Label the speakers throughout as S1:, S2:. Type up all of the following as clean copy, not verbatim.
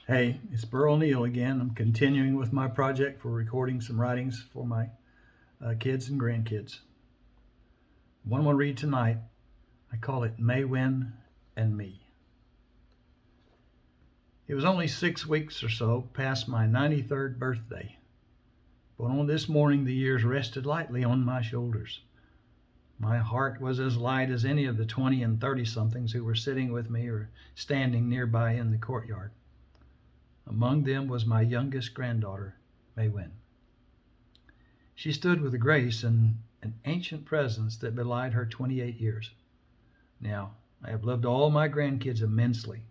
S1: Hey, it's Burl Neal again. I'm continuing with my project for recording some writings for my kids and grandkids. One we'll read tonight, I call it Mae Wen and Me. It was only 6 weeks or so past my 93rd birthday, but on this morning the years rested lightly on my shoulders. My heart was as light as any of the 20 and 30-somethings who were sitting with me or standing nearby in the courtyard. Among them was my youngest granddaughter, Mae Wen. She stood with a grace and an ancient presence that belied her 28 years. Now, I have loved all my grandkids immensely,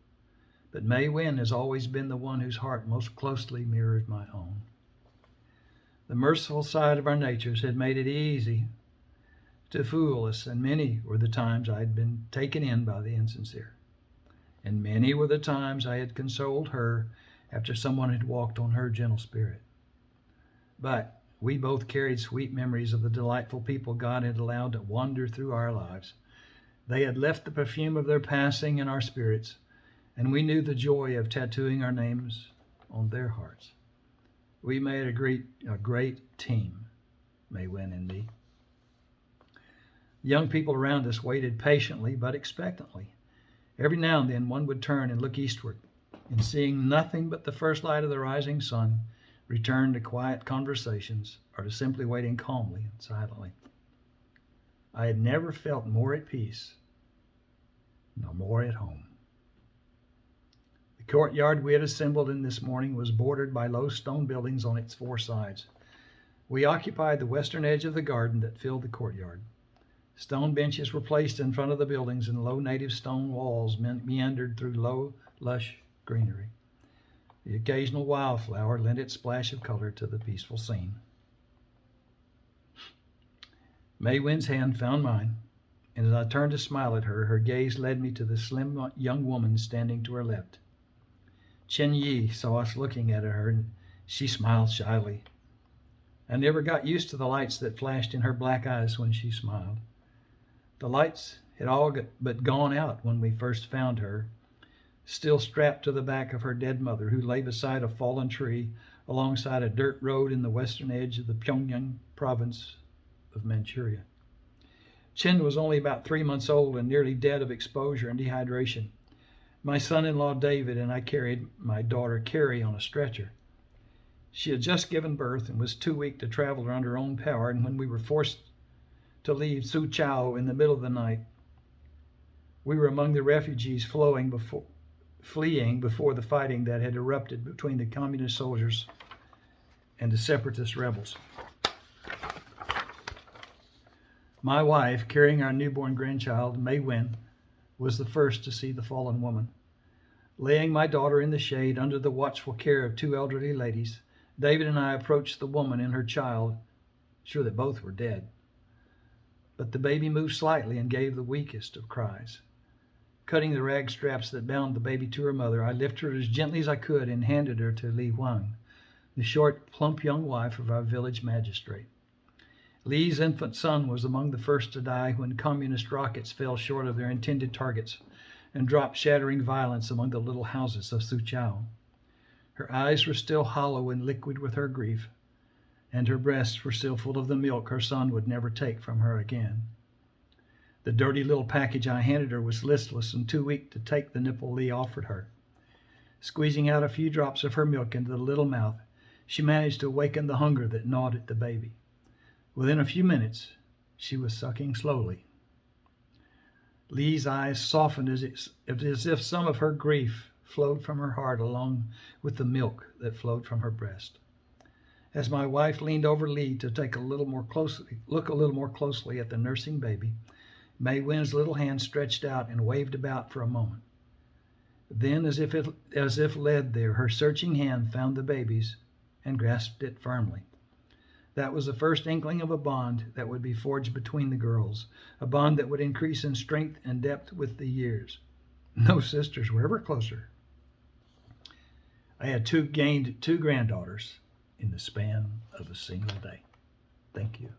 S1: but Mae Wen has always been the one whose heart most closely mirrored my own. The merciful side of our natures had made it easy to fool us, and many were the times I had been taken in by the insincere. And many were the times I had consoled her after someone had walked on her gentle spirit. But we both carried sweet memories of the delightful people God had allowed to wander through our lives. They had left the perfume of their passing in our spirits, and we knew the joy of tattooing our names on their hearts. We made a great team, Mae Wen and me. The young people around us waited patiently but expectantly. Every now and then one would turn and look eastward, and seeing nothing but the first light of the rising sun, return to quiet conversations or to simply waiting calmly and silently. I had never felt more at peace, nor more at home. The courtyard we had assembled in this morning was bordered by low stone buildings on its four sides. We occupied the western edge of the garden that filled the courtyard. Stone benches were placed in front of the buildings, and low native stone walls meandered through low, lush greenery. The occasional wildflower lent its splash of color to the peaceful scene. Mae Wen's hand found mine, and as I turned to smile at her, her gaze led me to the slim young woman standing to her left. Chen Yi saw us looking at her, and she smiled shyly. I never got used to the lights that flashed in her black eyes when she smiled. The lights had all but gone out when we first found her, still strapped to the back of her dead mother, who lay beside a fallen tree alongside a dirt road in the western edge of the Pyongyang province of Manchuria. Chen was only about 3 months old and nearly dead of exposure and dehydration. My son-in-law David and I carried my daughter Carrie on a stretcher. She had just given birth and was too weak to travel around her own power, and when we were forced to leave Suchao in the middle of the night, we were among the refugees fleeing before the fighting that had erupted between the communist soldiers and the separatist rebels. My wife, carrying our newborn grandchild, Mae Wen, was the first to see the fallen woman. Laying my daughter in the shade under the watchful care of two elderly ladies, David and I approached the woman and her child, sure that both were dead. But the baby moved slightly and gave the weakest of cries. Cutting the rag straps that bound the baby to her mother, I lifted her as gently as I could and handed her to Li Huang, the short, plump young wife of our village magistrate. Li's infant son was among the first to die when communist rockets fell short of their intended targets and dropped shattering violence among the little houses of Suchao. Her eyes were still hollow and liquid with her grief, and her breasts were still full of the milk her son would never take from her again. The dirty little package I handed her was listless and too weak to take the nipple Li offered her. Squeezing out a few drops of her milk into the little mouth, she managed to awaken the hunger that gnawed at the baby. Within a few minutes, she was sucking slowly. Li's eyes softened as if some of her grief flowed from her heart along with the milk that flowed from her breast. As my wife leaned over Li to look a little more closely at the nursing baby, Mae Wen's little hand stretched out and waved about for a moment. Then, as if led there, her searching hand found the baby's and grasped it firmly. That was the first inkling of a bond that would be forged between the girls, a bond that would increase in strength and depth with the years. No sisters were ever closer. I had gained two granddaughters in the span of a single day. Thank you.